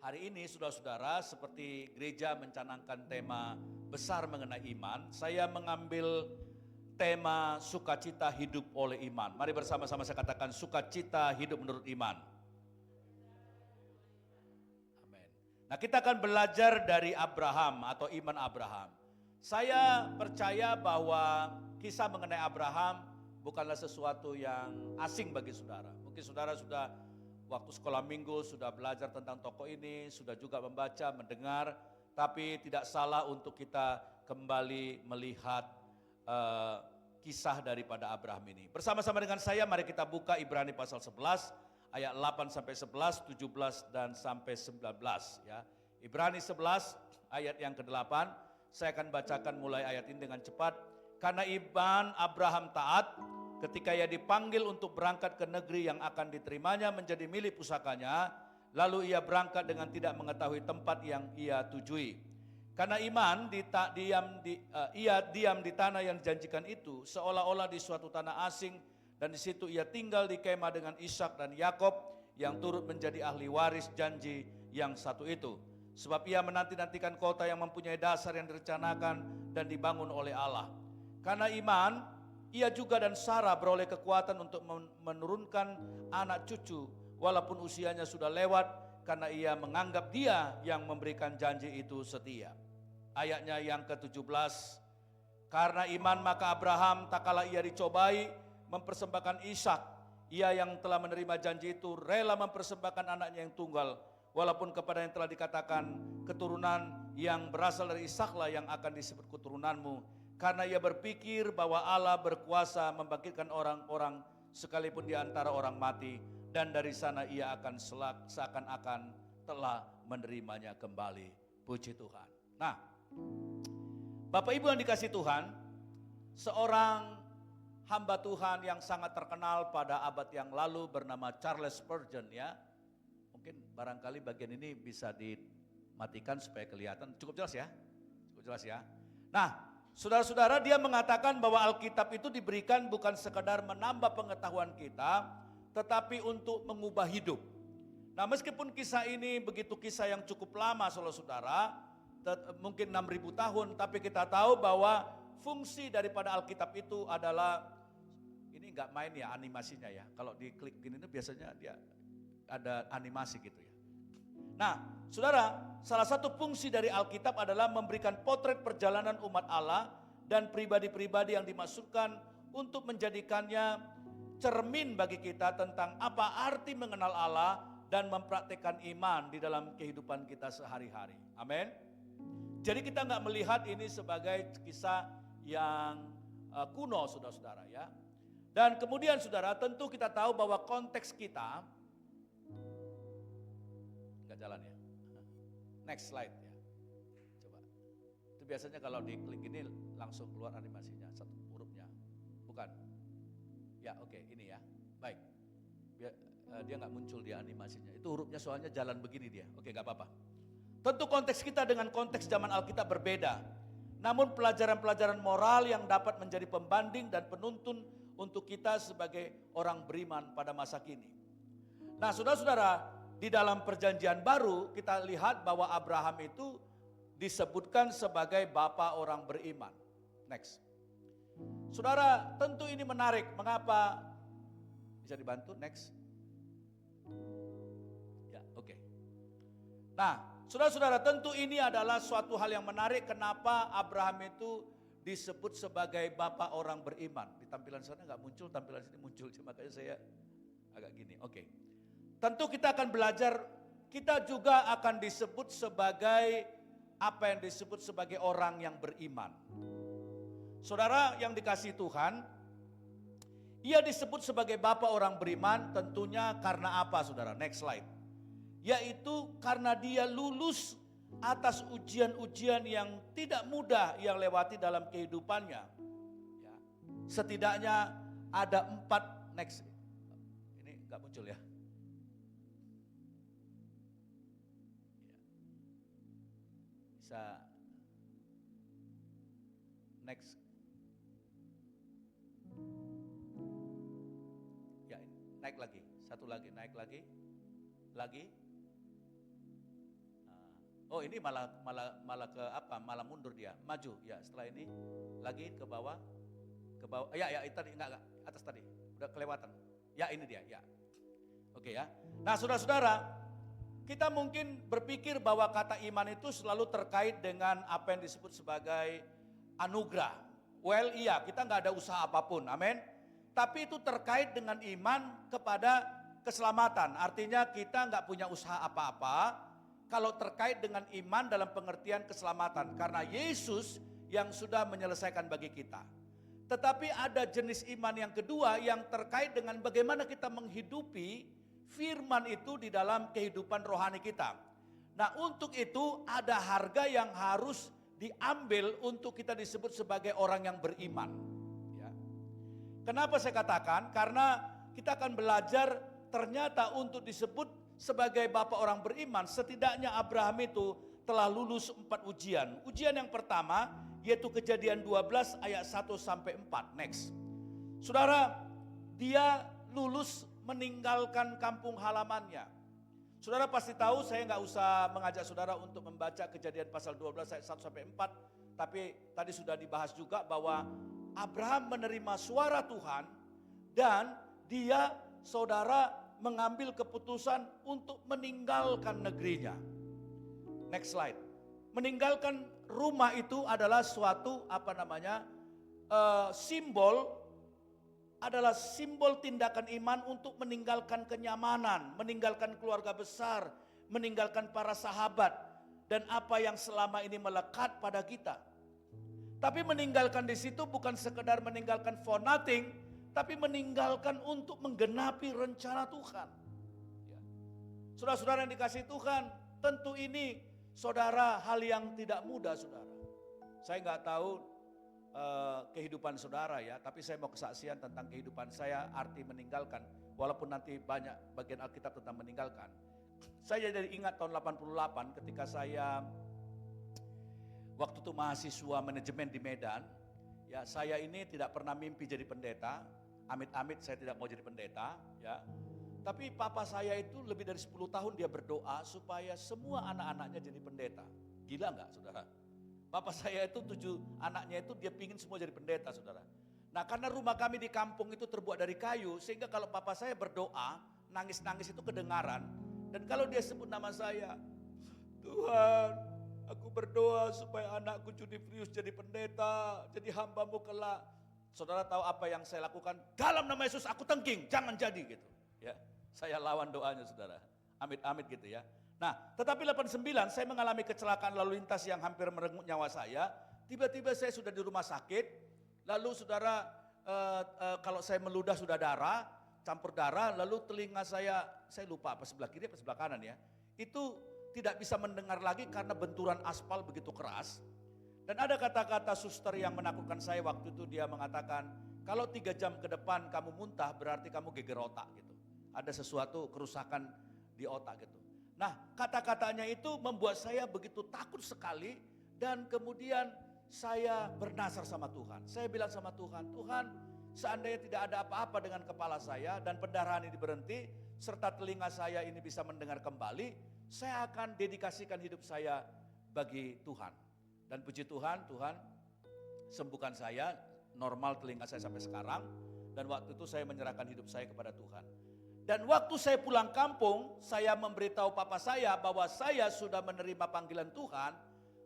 Hari ini saudara-saudara, seperti gereja mencanangkan tema besar mengenai iman, saya mengambil tema sukacita hidup oleh iman. Mari bersama-sama saya katakan sukacita hidup menurut iman. Amin. Nah, kita akan belajar dari Abraham atau iman Abraham. Saya percaya bahwa kisah mengenai Abraham bukanlah sesuatu yang asing bagi saudara. Mungkin saudara sudah waktu sekolah minggu sudah belajar tentang tokoh ini, sudah juga membaca, mendengar, tapi tidak salah untuk kita kembali melihat kisah daripada Abraham ini. Bersama-sama dengan saya, mari kita buka Ibrani pasal 11, ayat 8 sampai 11, 17 dan sampai 19 ya. Ibrani 11 ayat yang ke-8, saya akan bacakan mulai ayat ini dengan cepat. Karena iman Abraham taat, ketika ia dipanggil untuk berangkat ke negeri yang akan diterimanya menjadi milik pusakanya, lalu ia berangkat dengan tidak mengetahui tempat yang ia tujui. Karena iman ia diam di tanah yang dijanjikan itu, seolah-olah di suatu tanah asing, dan di situ ia tinggal di kemah dengan Ishak dan Yakob yang turut menjadi ahli waris janji yang satu itu. Sebab ia menanti-nantikan kota yang mempunyai dasar yang direncanakan dan dibangun oleh Allah. Karena iman, ia juga dan Sarah beroleh kekuatan untuk menurunkan anak cucu walaupun usianya sudah lewat, karena ia menganggap dia yang memberikan janji itu setia. Ayatnya yang ke-17, karena iman maka Abraham tak kala ia dicobai mempersembahkan Ishak, ia yang telah menerima janji itu rela mempersembahkan anaknya yang tunggal, walaupun kepada yang telah dikatakan keturunan yang berasal dari Ishaklah yang akan disebut keturunanmu. Karena ia berpikir bahwa Allah berkuasa membangkitkan orang-orang sekalipun di antara orang mati, dan dari sana ia akan seakan-akan telah menerimanya kembali. Puji Tuhan. Nah, Bapak Ibu yang dikasih Tuhan, seorang hamba Tuhan yang sangat terkenal pada abad yang lalu bernama Charles Spurgeon ya. Mungkin barangkali bagian ini bisa dimatikan supaya kelihatan. Cukup jelas ya? Cukup jelas ya. Nah, saudara-saudara, dia mengatakan bahwa Alkitab itu diberikan bukan sekadar menambah pengetahuan kita, tetapi untuk mengubah hidup. Nah, meskipun kisah ini begitu kisah yang cukup lama saudara-saudara, mungkin 6.000 tahun, tapi kita tahu bahwa fungsi daripada Alkitab itu adalah, ini enggak main ya animasinya ya. Kalau diklik gini biasanya dia ada animasi gitu ya. Nah, saudara, salah satu fungsi dari Alkitab adalah memberikan potret perjalanan umat Allah dan pribadi-pribadi yang dimaksudkan untuk menjadikannya cermin bagi kita tentang apa arti mengenal Allah dan mempraktikkan iman di dalam kehidupan kita sehari-hari. Amin. Jadi kita nggak melihat ini sebagai kisah yang kuno, saudara-saudara ya. Dan kemudian saudara, tentu kita tahu bahwa konteks kita jalan ya. Next slide ya. Coba. Itu biasanya kalau diklik ini langsung keluar animasinya, satu hurufnya. Bukan. Ya, oke, ini ya. Baik. Dia nggak muncul di animasinya. Itu hurufnya soalnya jalan begini dia. Oke, nggak apa-apa. Tentu konteks kita dengan konteks zaman Alkitab berbeda. Namun pelajaran-pelajaran moral yang dapat menjadi pembanding dan penuntun untuk kita sebagai orang beriman pada masa kini. Nah, saudara-saudara, di dalam perjanjian baru kita lihat bahwa Abraham itu disebutkan sebagai bapa orang beriman. Next. Saudara, tentu ini menarik. Mengapa? Bisa dibantu? Next. Ya, oke. Nah, saudara-saudara, tentu ini adalah suatu hal yang menarik. Kenapa Abraham itu disebut sebagai bapa orang beriman? Di tampilan sana nggak muncul, tampilan sini muncul. Makanya saya agak gini. Oke. Tentu kita akan belajar, kita juga akan disebut sebagai apa yang disebut sebagai orang yang beriman. Saudara yang dikasihi Tuhan, ia disebut sebagai bapa orang beriman tentunya karena apa saudara? Next slide. Yaitu karena dia lulus atas ujian-ujian yang tidak mudah yang lewati dalam kehidupannya. Ya. Setidaknya ada 4, next. Ini nggak muncul ya. Bisa next. Ya, naik lagi. Satu lagi, naik lagi. Lagi. Oh ini malah ke apa? Malah mundur dia, maju ya. Setelah ini lagi ke bawah, Ya tadi enggak, atas tadi, udah kelewatan. Ya ini dia, ya. Oke ya. Nah saudara-saudara, kita mungkin berpikir bahwa kata iman itu selalu terkait dengan apa yang disebut sebagai anugerah. Well iya, kita nggak ada usaha apapun, amin. Tapi itu terkait dengan iman kepada keselamatan. Artinya kita nggak punya usaha apa-apa kalau terkait dengan iman dalam pengertian keselamatan. Karena Yesus yang sudah menyelesaikan bagi kita. Tetapi ada jenis iman yang kedua yang terkait dengan bagaimana kita menghidupi firman itu di dalam kehidupan rohani kita. Nah untuk itu ada harga yang harus diambil untuk kita disebut sebagai orang yang beriman. Ya. Kenapa saya katakan? Karena kita akan belajar ternyata untuk disebut sebagai bapak orang beriman, setidaknya Abraham itu telah lulus 4 ujian. Ujian yang pertama yaitu Kejadian 12 ayat 1 sampai 4. Next. Saudara, dia lulus meninggalkan kampung halamannya. Saudara pasti tahu, saya nggak usah mengajak saudara untuk membaca Kejadian pasal 12 ayat 1 sampai 4. Tapi tadi sudah dibahas juga bahwa Abraham menerima suara Tuhan dan dia saudara mengambil keputusan untuk meninggalkan negerinya. Next slide. Meninggalkan rumah itu adalah suatu simbol, adalah simbol tindakan iman untuk meninggalkan kenyamanan, meninggalkan keluarga besar, meninggalkan para sahabat, dan apa yang selama ini melekat pada kita. Tapi meninggalkan di situ bukan sekedar meninggalkan for nothing, tapi meninggalkan untuk menggenapi rencana Tuhan. Ya. Saudara-saudara yang dikasihi Tuhan, tentu ini saudara hal yang tidak mudah saudara. Saya nggak tahu kehidupan saudara ya, tapi saya mau kesaksian tentang kehidupan saya, arti meninggalkan. Walaupun nanti banyak bagian Alkitab tentang meninggalkan. Saya jadi ingat tahun 88 ketika saya waktu itu mahasiswa manajemen di Medan. Ya, saya ini tidak pernah mimpi jadi pendeta. Amit-amit saya tidak mau jadi pendeta, ya. Tapi papa saya itu lebih dari 10 tahun dia berdoa supaya semua anak-anaknya jadi pendeta. Gila enggak, saudara? Papa saya itu 7 anaknya itu dia pingin semua jadi pendeta, saudara. Nah, karena rumah kami di kampung itu terbuat dari kayu, sehingga kalau papa saya berdoa, nangis-nangis itu kedengaran. Dan kalau dia sebut nama saya, Tuhan, aku berdoa supaya anakku Junivius jadi pendeta, jadi hamba-Mu kelak. Saudara tahu apa yang saya lakukan? Dalam nama Yesus aku tengking, jangan jadi gitu. Ya, saya lawan doanya saudara. Amit-amit gitu ya. Nah, tetapi 89 saya mengalami kecelakaan lalu lintas yang hampir merenggut nyawa saya. Tiba-tiba saya sudah di rumah sakit. Lalu saudara, kalau saya meludah sudah darah, campur darah. Lalu telinga saya lupa apa sebelah kiri apa sebelah kanan ya. Itu tidak bisa mendengar lagi karena benturan aspal begitu keras. Dan ada kata-kata suster yang menakutkan saya waktu itu, dia mengatakan, kalau 3 jam ke depan kamu muntah berarti kamu geger otak gitu. Ada sesuatu kerusakan di otak gitu. Nah, kata-katanya itu membuat saya begitu takut sekali dan kemudian saya bernasar sama Tuhan. Saya bilang sama Tuhan, Tuhan, seandainya tidak ada apa-apa dengan kepala saya dan pendarahan ini berhenti serta telinga saya ini bisa mendengar kembali, saya akan dedikasikan hidup saya bagi Tuhan. Dan puji Tuhan, Tuhan sembuhkan saya, normal telinga saya sampai sekarang. Dan waktu itu saya menyerahkan hidup saya kepada Tuhan. Dan waktu saya pulang kampung, saya memberitahu papa saya bahwa saya sudah menerima panggilan Tuhan.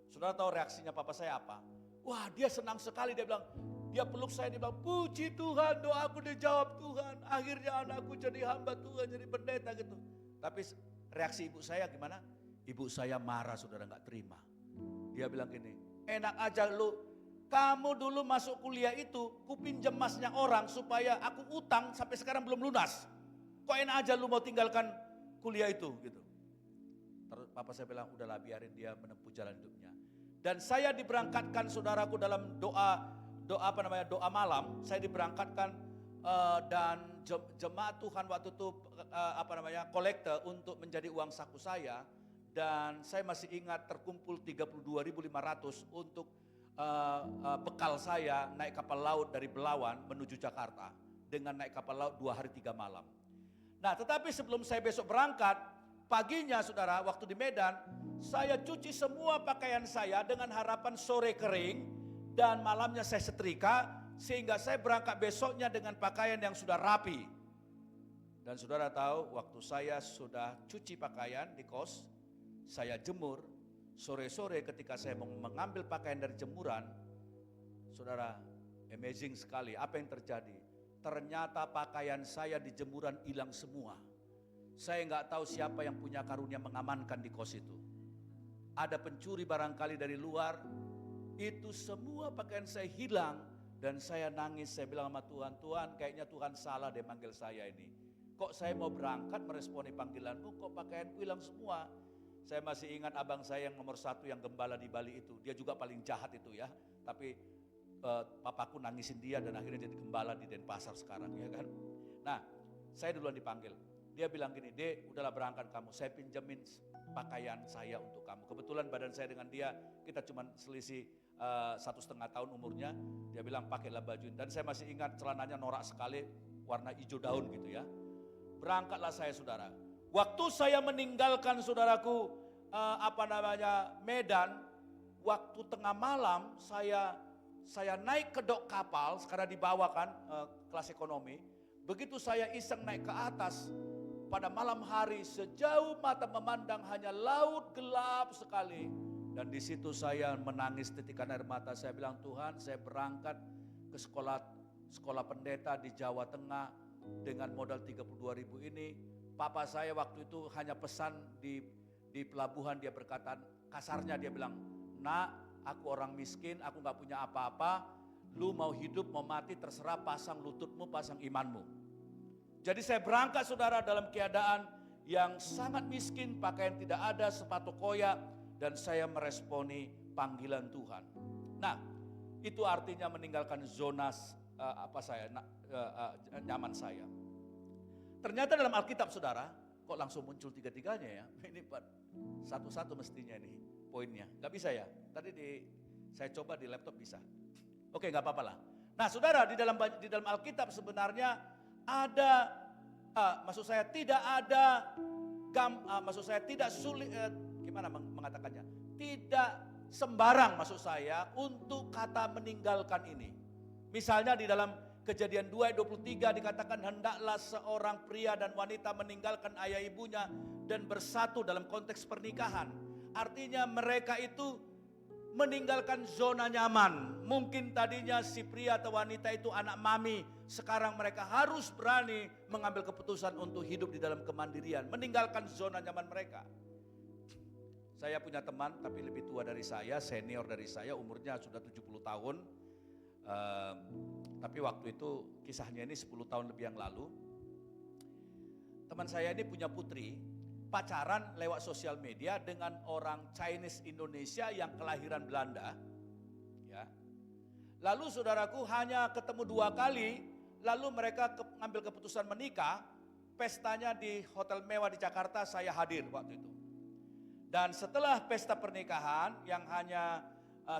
Saudara tahu reaksinya papa saya apa? Wah, dia senang sekali, dia bilang, dia peluk saya, dia bilang, puji Tuhan, doaku dijawab Tuhan. Akhirnya anakku jadi hamba Tuhan, jadi pendeta gitu. Tapi reaksi ibu saya gimana? Ibu saya marah, saudara, nggak terima. Dia bilang gini, enak aja lu, kamu dulu masuk kuliah itu, kupinjam emasnya orang supaya aku utang sampai sekarang belum lunas. Kok enak aja lu mau tinggalkan kuliah itu gitu. Terus papa saya bilang, udahlah biarin dia menempuh jalan hidupnya. Dan saya diberangkatkan saudaraku dalam doa malam, saya diberangkatkan dan jemaat Tuhan waktu itu kolekte untuk menjadi uang saku saya. Dan saya masih ingat terkumpul 32.500 untuk bekal saya naik kapal laut dari Belawan menuju Jakarta. Dengan naik kapal laut 2 hari 3 malam. Nah tetapi sebelum saya besok berangkat, paginya saudara waktu di Medan, saya cuci semua pakaian saya dengan harapan sore kering dan malamnya saya setrika, sehingga saya berangkat besoknya dengan pakaian yang sudah rapi. Dan saudara tahu, waktu saya sudah cuci pakaian di kos, saya jemur, sore-sore ketika saya mengambil pakaian dari jemuran, saudara, amazing sekali apa yang terjadi. Ternyata pakaian saya di jemuran hilang semua. Saya nggak tahu siapa yang punya karunia mengamankan di kos itu. Ada pencuri barangkali dari luar, itu semua pakaian saya hilang. Dan saya nangis, saya bilang sama Tuhan, Tuhan kayaknya Tuhan salah deh manggil saya ini. Kok saya mau berangkat meresponi panggilanmu, kok pakaianku hilang semua. Saya masih ingat abang saya yang nomor 1 yang gembala di Bali itu. Dia juga paling jahat itu ya. Tapi papaku nangisin dia dan akhirnya jadi gembala di Denpasar sekarang ya kan. Nah, saya duluan dipanggil. Dia bilang gini, Dek udahlah berangkat kamu, saya pinjemin pakaian saya untuk kamu. Kebetulan badan saya dengan dia, kita cuma selisih 1,5 tahun umurnya. Dia bilang pakailah baju ini. Dan saya masih ingat celananya norak sekali, warna hijau daun gitu ya. Berangkatlah saya saudara. Waktu saya meninggalkan saudaraku Medan, waktu tengah malam saya naik ke dok kapal, sekarang dibawakan kelas ekonomi. Begitu saya iseng naik ke atas, pada malam hari sejauh mata memandang hanya laut gelap sekali. Dan di situ saya menangis titikan air mata, saya bilang Tuhan saya berangkat ke sekolah pendeta di Jawa Tengah. Dengan modal 32.000 ini, papa saya waktu itu hanya pesan di pelabuhan, dia berkata kasarnya, dia bilang, nak aku orang miskin, aku gak punya apa-apa, lu mau hidup mau mati terserah, pasang lututmu, pasang imanmu. Jadi saya berangkat saudara dalam keadaan yang sangat miskin, pakaian tidak ada, sepatu koyak, dan saya meresponi panggilan Tuhan. Nah, itu artinya meninggalkan zona nyaman saya. Ternyata dalam Alkitab saudara, kok langsung muncul tiga-tiganya ya? Ini satu-satu mestinya ini poinnya. Gak bisa ya? Tadi saya coba di laptop bisa. Oke, gak apa-apa lah. Nah saudara, di dalam Alkitab sebenarnya ada, maksud saya tidak ada, maksud saya tidak sulit, gimana mengatakannya? Tidak sembarang maksud saya untuk kata meninggalkan ini. Misalnya di dalam Kejadian 2 ayat 23 dikatakan hendaklah seorang pria dan wanita meninggalkan ayah ibunya dan bersatu dalam konteks pernikahan. Artinya mereka itu meninggalkan zona nyaman. Mungkin tadinya si pria atau wanita itu anak mami, sekarang mereka harus berani mengambil keputusan untuk hidup di dalam kemandirian, meninggalkan zona nyaman mereka. Saya punya teman tapi lebih tua dari saya, senior dari saya, umurnya sudah 70 tahun. Tapi waktu itu kisahnya ini 10 tahun lebih yang lalu. Teman saya ini punya putri, pacaran lewat sosial media dengan orang Chinese Indonesia yang kelahiran Belanda. Ya. Lalu saudaraku hanya ketemu 2 kali, lalu mereka mengambil keputusan menikah. Pestanya di hotel mewah di Jakarta, saya hadir waktu itu. Dan setelah pesta pernikahan yang hanya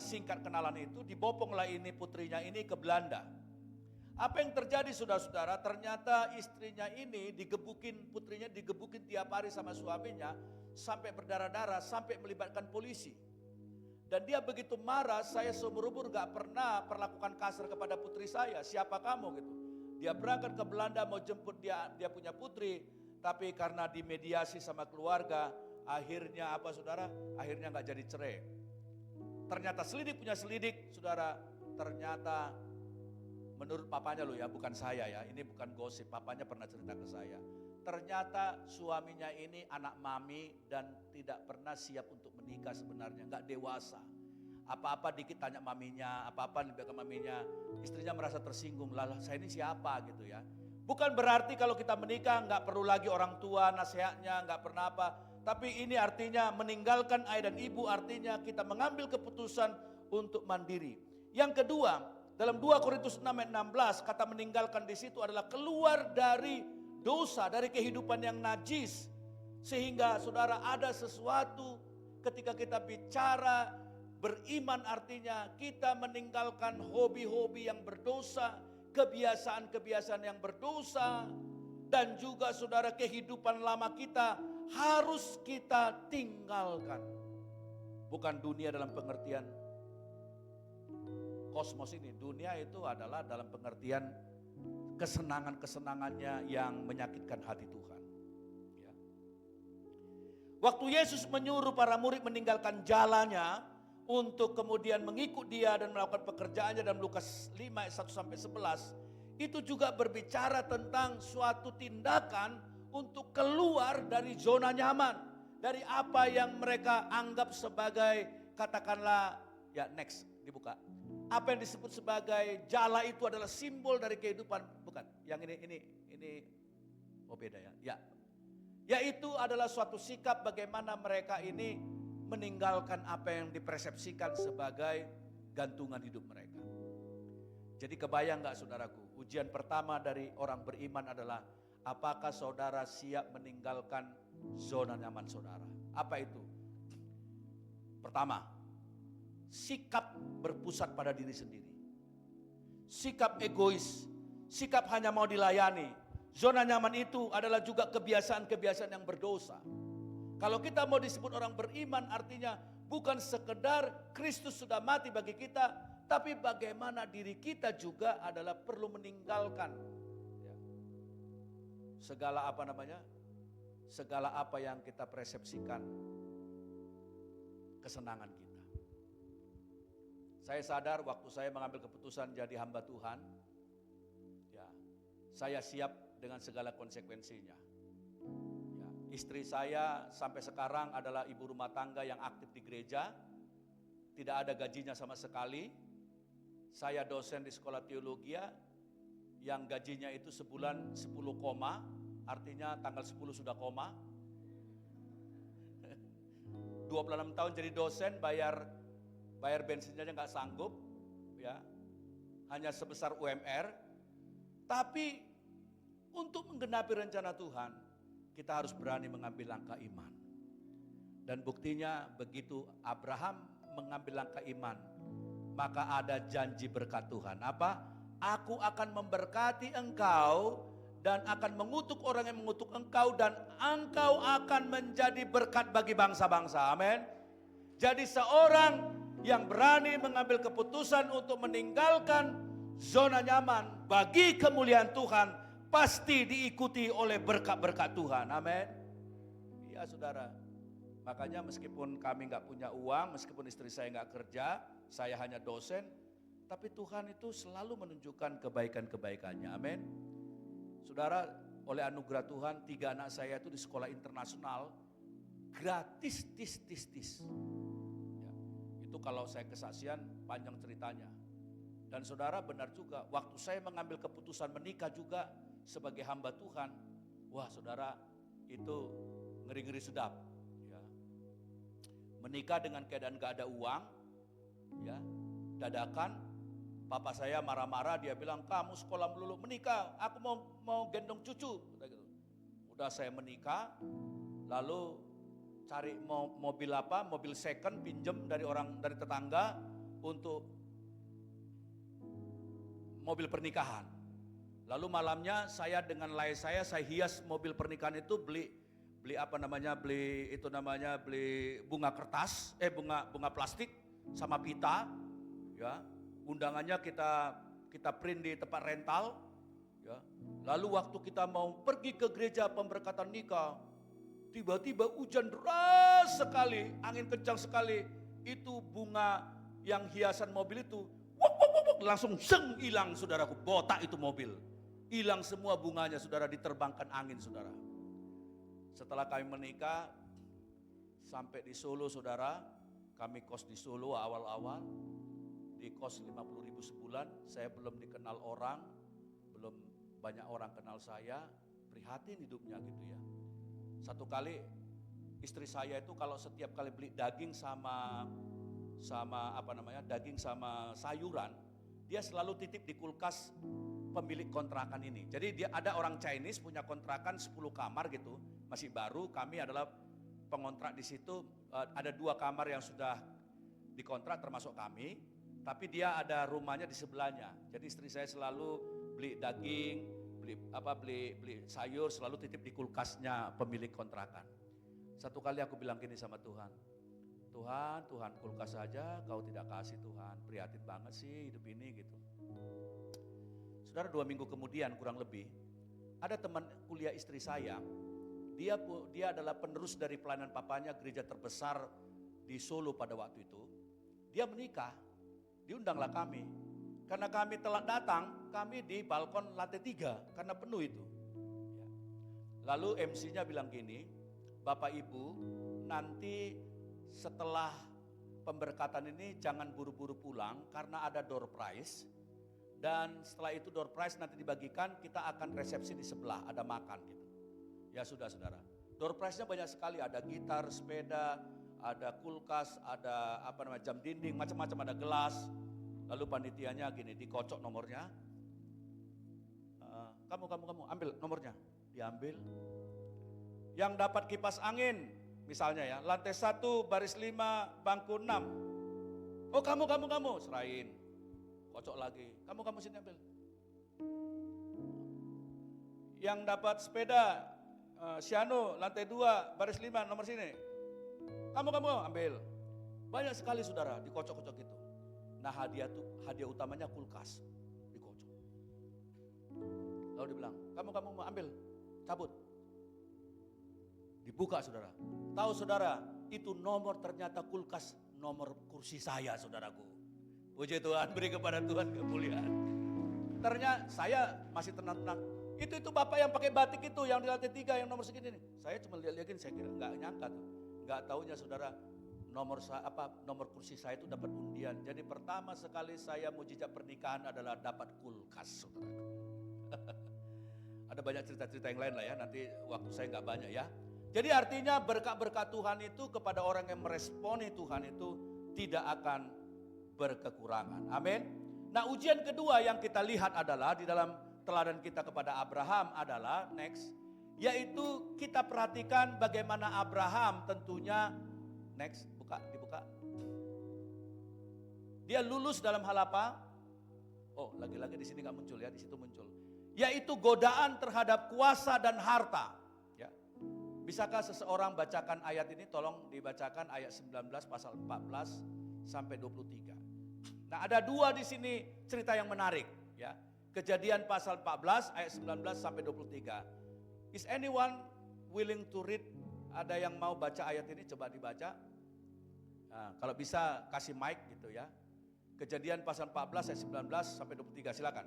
singkat kenalan itu, diboponglah ini putrinya ini ke Belanda. Apa yang terjadi saudara-saudara, ternyata istrinya ini putrinya digebukin tiap hari sama suaminya, sampai berdarah-darah, sampai melibatkan polisi. Dan dia begitu marah, saya seumur umur gak pernah perlakukan kasar kepada putri saya, siapa kamu gitu. Dia berangkat ke Belanda mau jemput dia punya putri, tapi karena dimediasi sama keluarga, akhirnya apa saudara, akhirnya gak jadi cerai. Ternyata selidik punya selidik, saudara. Ternyata menurut papanya loh ya, bukan saya ya. Ini bukan gosip, papanya pernah cerita ke saya. Ternyata suaminya ini anak mami dan tidak pernah siap untuk menikah sebenarnya, nggak dewasa. Apa-apa dikit tanya maminya, apa-apa dibelakang maminya. Istrinya merasa tersinggung, lah saya ini siapa gitu ya. Bukan berarti kalau kita menikah nggak perlu lagi orang tua nasihatnya, nggak pernah apa. Tapi ini artinya meninggalkan ayah dan ibu, artinya kita mengambil keputusan untuk mandiri. Yang kedua, dalam 2 Korintus 6 ayat 16, kata meninggalkan di situ adalah keluar dari dosa, dari kehidupan yang najis. Sehingga saudara ada sesuatu ketika kita bicara beriman, artinya kita meninggalkan hobi-hobi yang berdosa, kebiasaan-kebiasaan yang berdosa, dan juga saudara kehidupan lama kita. harus kita tinggalkan. Bukan dunia dalam pengertian kosmos ini. Dunia itu adalah dalam pengertian kesenangan-kesenangannya yang menyakitkan hati Tuhan. Ya. Waktu Yesus menyuruh para murid meninggalkan jalannya untuk kemudian mengikut dia dan melakukan pekerjaannya dalam Lukas 5 ayat 1 sampai 11, itu juga berbicara tentang suatu tindakan untuk keluar dari zona nyaman, dari apa yang mereka anggap sebagai, katakanlah, ya next, dibuka. Apa yang disebut sebagai jala itu adalah simbol dari kehidupan, bukan? Yang ini oh beda ya. Ya. Yaitu adalah suatu sikap bagaimana mereka ini meninggalkan apa yang dipersepsikan sebagai gantungan hidup mereka. Jadi kebayang gak saudaraku, ujian pertama dari orang beriman adalah apakah saudara siap meninggalkan zona nyaman saudara? Apa itu? Pertama, sikap berpusat pada diri sendiri. Sikap egois, sikap hanya mau dilayani. Zona nyaman itu adalah juga kebiasaan-kebiasaan yang berdosa. Kalau kita mau disebut orang beriman, artinya bukan sekedar Kristus sudah mati bagi kita, tapi bagaimana diri kita juga adalah perlu meninggalkan segala segala apa yang kita persepsikan kesenangan kita. Saya sadar waktu saya mengambil keputusan jadi hamba Tuhan, ya, saya siap dengan segala konsekuensinya. Istri saya sampai sekarang adalah ibu rumah tangga yang aktif di gereja, tidak ada gajinya sama sekali. Saya dosen di sekolah teologi yang gajinya itu sebulan 10 koma, artinya tanggal 10 sudah koma. 26 tahun jadi dosen, bayar bensinnya nggak sanggup, ya, hanya sebesar UMR. Tapi untuk menggenapi rencana Tuhan, kita harus berani mengambil langkah iman. Dan buktinya begitu Abraham mengambil langkah iman, maka ada janji berkat Tuhan. Apa? Aku akan memberkati engkau dan akan mengutuk orang yang mengutuk engkau, dan engkau akan menjadi berkat bagi bangsa-bangsa. Amin. Jadi seorang yang berani mengambil keputusan untuk meninggalkan zona nyaman bagi kemuliaan Tuhan, pasti diikuti oleh berkat-berkat Tuhan. Amin. Iya saudara. Makanya meskipun kami gak punya uang, meskipun istri saya gak kerja, saya hanya dosen, tapi Tuhan itu selalu menunjukkan kebaikan-kebaikannya. Amin. Saudara, oleh anugerah Tuhan, 3 anak saya itu di sekolah internasional gratis, tis. Ya, itu kalau saya kesaksian panjang ceritanya. Dan saudara benar juga, waktu saya mengambil keputusan menikah juga sebagai hamba Tuhan, wah saudara, itu ngeri-ngeri sedap. Ya. Menikah dengan keadaan gak ada uang, ya, dadakan, papa saya marah-marah, dia bilang, kamu sekolah melulu, menikah, aku mau gendong cucu. Udah saya menikah, lalu cari mobil second, pinjem dari tetangga untuk mobil pernikahan. Lalu malamnya saya dengan lay saya hias mobil pernikahan itu, beli bunga kertas, bunga plastik sama pita, ya. Undangannya kita print di tempat rental, ya. Lalu waktu kita mau pergi ke gereja pemberkatan nikah, tiba-tiba hujan deras sekali, angin kencang sekali, itu bunga yang hiasan mobil itu langsung hilang saudaraku, botak itu mobil. Hilang semua bunganya saudara, diterbangkan angin saudara. Setelah kami menikah sampai di Solo saudara, kami kos di Solo awal-awal, di kos 50.000 sebulan, saya belum dikenal orang, belum banyak orang kenal saya, prihatin hidupnya gitu ya. Satu kali istri saya itu kalau setiap kali beli daging sama daging sama sayuran, dia selalu titip di kulkas pemilik kontrakan ini. Jadi dia ada orang Chinese punya kontrakan 10 kamar gitu, masih baru, kami adalah pengontrak di situ, ada 2 kamar yang sudah dikontrak termasuk kami, tapi dia ada rumahnya di sebelahnya. Jadi istri saya selalu beli daging, beli sayur, selalu titip di kulkasnya pemilik kontrakan. Satu kali aku bilang gini sama Tuhan, Tuhan kulkas saja kau tidak kasih Tuhan, prihatin banget sih hidup ini gitu. Saudara, 2 minggu kemudian kurang lebih, ada teman kuliah istri saya, dia adalah penerus dari pelayanan papanya gereja terbesar di Solo pada waktu itu. Dia menikah, diundanglah kami. Karena kami telah datang, kami di balkon lantai 3 karena penuh itu. Lalu MC-nya bilang gini, Bapak Ibu nanti setelah pemberkatan ini jangan buru-buru pulang karena ada door prize. Dan setelah itu door prize nanti dibagikan, kita akan resepsi di sebelah, ada makan gitu. Ya sudah saudara, door prize-nya banyak sekali, ada gitar, sepeda, ada kulkas, ada jam dinding, macam-macam, ada gelas. Lalu panitianya gini, dikocok nomornya. Kamu ambil nomornya, diambil. Yang dapat kipas angin, misalnya ya, lantai 1 baris 5 bangku 6. Oh kamu, serahin. Kocok lagi, kamu sini ambil. Yang dapat sepeda, Siano lantai 2 baris 5 nomor sini. Kamu ambil. Banyak sekali saudara dikocok-kocok gitu. Nah hadiah utamanya kulkas, dikocok. Lalu dia bilang, kamu mau ambil, cabut. Dibuka saudara. Tahu saudara, itu nomor ternyata kulkas nomor kursi saya saudaraku. Puji Tuhan, beri kepada Tuhan kemuliaan. Ternyata saya masih tenang-tenang. Itu bapak yang pakai batik itu, yang di lantai 3 yang nomor segini nih. Saya cuma lihat-lihatin, saya kira nggak nyangka tuh. Nggak taunya saudara, nomor kursi saya itu dapat undian. Jadi pertama sekali saya mujizat pernikahan adalah dapat kulkas saudara. Ada banyak cerita-cerita yang lain lah ya, nanti waktu saya nggak banyak ya. Jadi artinya berkat-berkat Tuhan itu kepada orang yang meresponi Tuhan itu tidak akan berkekurangan. Amin. Nah ujian kedua yang kita lihat adalah di dalam teladan kita kepada Abraham adalah next, yaitu kita perhatikan bagaimana Abraham tentunya next, dibuka. Dia lulus dalam hal apa? Oh, lagi-lagi di sini nggak muncul ya, di situ muncul. Yaitu godaan terhadap kuasa dan harta. Ya. Bisakah seseorang bacakan ayat ini? Tolong dibacakan ayat 19 pasal 14 sampai 23. Nah, ada 2 di sini cerita yang menarik, ya. Kejadian pasal 14 ayat 19 sampai 23. Is anyone willing to read? Ada yang mau baca ayat ini? Coba dibaca. Nah, kalau bisa kasih mic gitu ya. Kejadian pasal 14 ayat 19 sampai 23, silakan.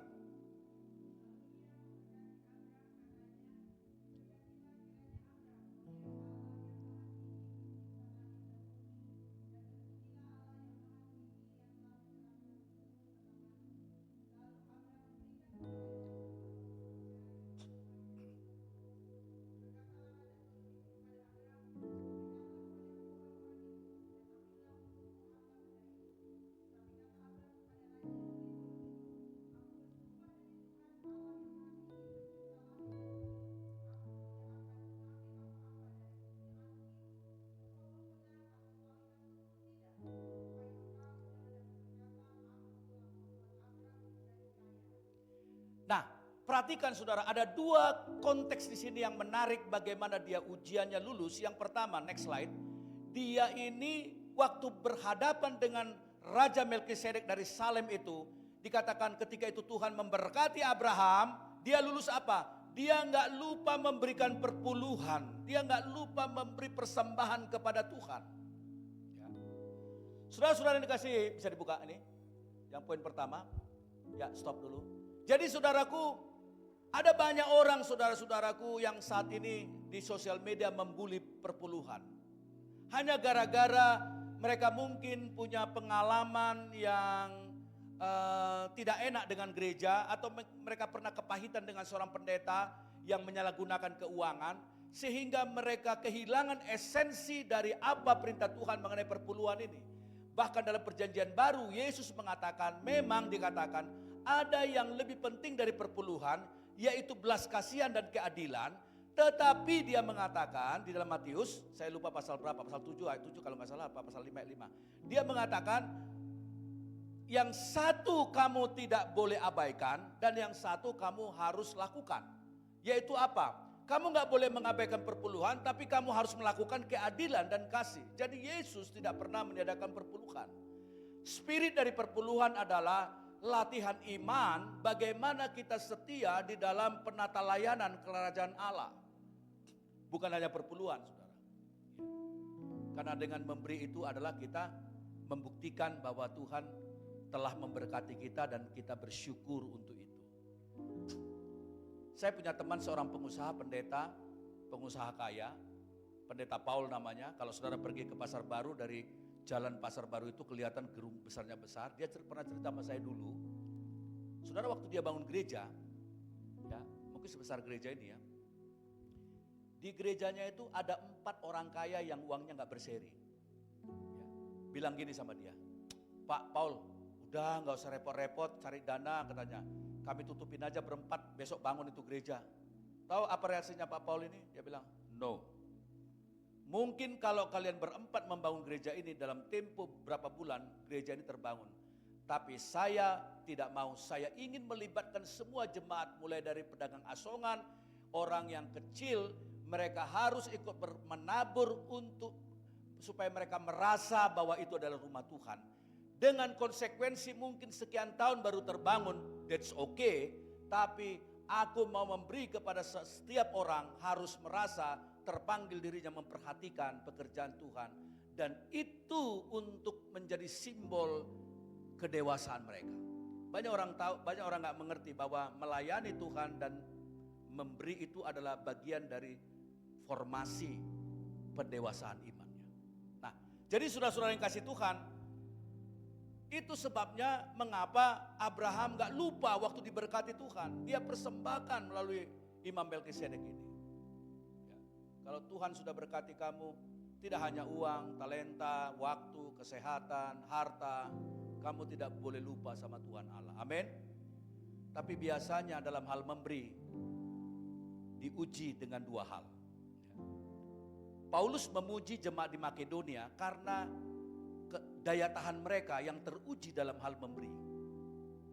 Nah, perhatikan saudara, ada 2 konteks di sini yang menarik bagaimana dia ujiannya lulus. Yang pertama, next slide. Dia ini waktu berhadapan dengan Raja Melkisedek dari Salem itu, dikatakan ketika itu Tuhan memberkati Abraham, dia lulus apa? Dia nggak lupa memberikan perpuluhan, dia nggak lupa memberi persembahan kepada Tuhan. Ya. Saudara-saudara yang dikasih, bisa dibuka ini, yang poin pertama. Ya, stop dulu. Jadi saudaraku, ada banyak orang saudara-saudaraku yang saat ini di sosial media membuli perpuluhan. Hanya gara-gara mereka mungkin punya pengalaman yang tidak enak dengan gereja, atau mereka pernah kepahitan dengan seorang pendeta yang menyalahgunakan keuangan, sehingga mereka kehilangan esensi dari apa perintah Tuhan mengenai perpuluhan ini. Bahkan dalam perjanjian baru Yesus mengatakan, memang dikatakan ada yang lebih penting dari perpuluhan, yaitu belas kasihan dan keadilan. Tetapi dia mengatakan di dalam Matius, saya lupa pasal berapa, pasal 7 ayat 7 kalau nggak salah, apa pasal 5 ayat 5. Dia mengatakan, yang satu kamu tidak boleh abaikan dan yang satu kamu harus lakukan. Yaitu apa? Kamu nggak boleh mengabaikan perpuluhan, tapi kamu harus melakukan keadilan dan kasih. Jadi Yesus tidak pernah meniadakan perpuluhan. Spirit dari perpuluhan adalah latihan iman, bagaimana kita setia di dalam penata layanan kerajaan Allah. Bukan hanya perpuluhan, saudara. Karena dengan memberi itu adalah kita membuktikan bahwa Tuhan telah memberkati kita dan kita bersyukur untuk itu. Saya punya teman seorang pengusaha, pendeta, pengusaha kaya, pendeta Paul namanya. Kalau saudara pergi ke Pasar Baru, dari jalan Pasar Baru itu kelihatan gedung besarnya besar. Dia pernah cerita sama saya dulu. Saudara, waktu dia bangun gereja, ya mungkin sebesar gereja ini ya. Di gerejanya itu ada 4 orang kaya yang uangnya nggak berseri. Ya, bilang gini sama dia, Pak Paul, udah nggak usah repot-repot cari dana katanya. Kami tutupin aja berempat, besok bangun itu gereja. Tahu apa reaksinya Pak Paul ini? Dia bilang, no. Mungkin kalau kalian berempat membangun gereja ini dalam tempo berapa bulan, gereja ini terbangun. Tapi saya tidak mau, saya ingin melibatkan semua jemaat, mulai dari pedagang asongan, orang yang kecil, mereka harus ikut menabur untuk supaya mereka merasa bahwa itu adalah rumah Tuhan. Dengan konsekuensi mungkin sekian tahun baru terbangun, that's okay. Tapi aku mau memberi kepada setiap orang harus merasa terpanggil dirinya memperhatikan pekerjaan Tuhan. Dan itu untuk menjadi simbol kedewasaan mereka. Banyak orang tahu, banyak orang nggak mengerti bahwa melayani Tuhan dan memberi itu adalah bagian dari formasi pendewasaan imannya. Nah, jadi saudara-saudara yang kasih Tuhan, itu sebabnya mengapa Abraham gak lupa waktu diberkati Tuhan. Dia persembahkan melalui Imam Melkisedek ini. Ya. Kalau Tuhan sudah berkati kamu, tidak hanya uang, talenta, waktu, kesehatan, harta, kamu tidak boleh lupa sama Tuhan Allah. Amin. Tapi biasanya dalam hal memberi, diuji dengan 2 hal. Ya. Paulus memuji jemaat di Makedonia karena daya tahan mereka yang teruji dalam hal memberi.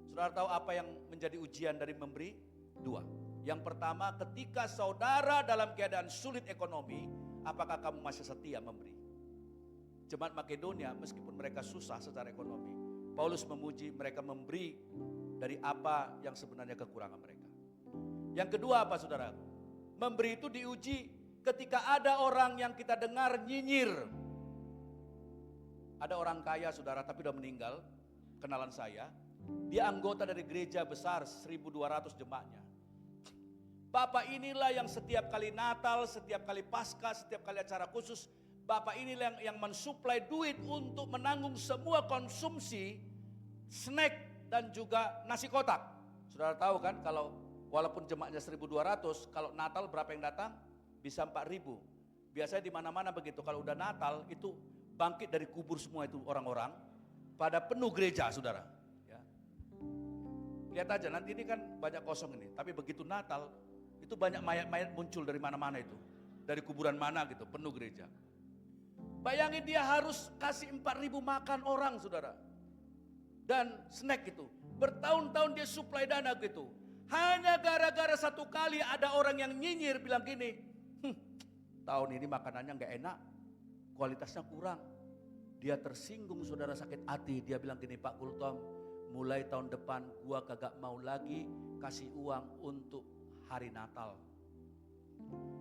Saudara tahu apa yang menjadi ujian dari memberi? 2. Yang pertama, ketika saudara dalam keadaan sulit ekonomi, apakah kamu masih setia memberi? Jemaat Makedonia meskipun mereka susah secara ekonomi, Paulus memuji mereka memberi dari apa yang sebenarnya kekurangan mereka. Yang kedua apa saudara? Memberi itu diuji ketika ada orang yang kita dengar nyinyir. Ada orang kaya saudara tapi udah meninggal, kenalan saya. Dia anggota dari gereja besar 1.200 jemaatnya. Bapak inilah yang setiap kali Natal, setiap kali Paskah, setiap kali acara khusus, Bapak inilah yang mensuplai duit untuk menanggung semua konsumsi snack dan juga nasi kotak. Saudara tahu kan kalau walaupun jemaatnya 1.200, kalau Natal berapa yang datang? Bisa 4.000. Biasanya di mana-mana begitu, kalau udah Natal itu bangkit dari kubur semua itu orang-orang, pada penuh gereja saudara. Ya. Lihat aja nanti ini kan banyak kosong ini, tapi begitu Natal itu banyak mayat-mayat muncul dari mana-mana itu, dari kuburan mana gitu, penuh gereja. Bayangin dia harus kasih 4.000 makan orang saudara, dan snack itu, bertahun-tahun dia suplai dana gitu. Hanya gara-gara satu kali ada orang yang nyinyir bilang gini, tahun ini makanannya nggak enak, kualitasnya kurang. Dia tersinggung saudara, sakit hati. Dia bilang gini, Pak Kultom, mulai tahun depan gua kagak mau lagi kasih uang untuk hari Natal.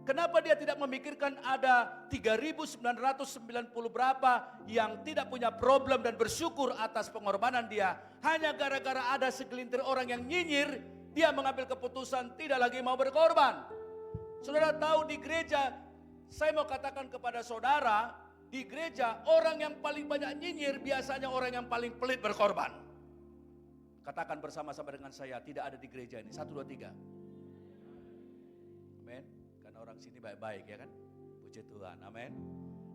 Kenapa dia tidak memikirkan ada 3.990 berapa yang tidak punya problem dan bersyukur atas pengorbanan dia. Hanya gara-gara ada segelintir orang yang nyinyir, dia mengambil keputusan tidak lagi mau berkorban. Saudara tahu di gereja, saya mau katakan kepada saudara, di gereja orang yang paling banyak nyinyir biasanya orang yang paling pelit berkorban. Katakan bersama-sama dengan saya, tidak ada di gereja ini. 1, 2, 3. Amin. Karena orang sini baik-baik ya kan. Puji Tuhan, amin.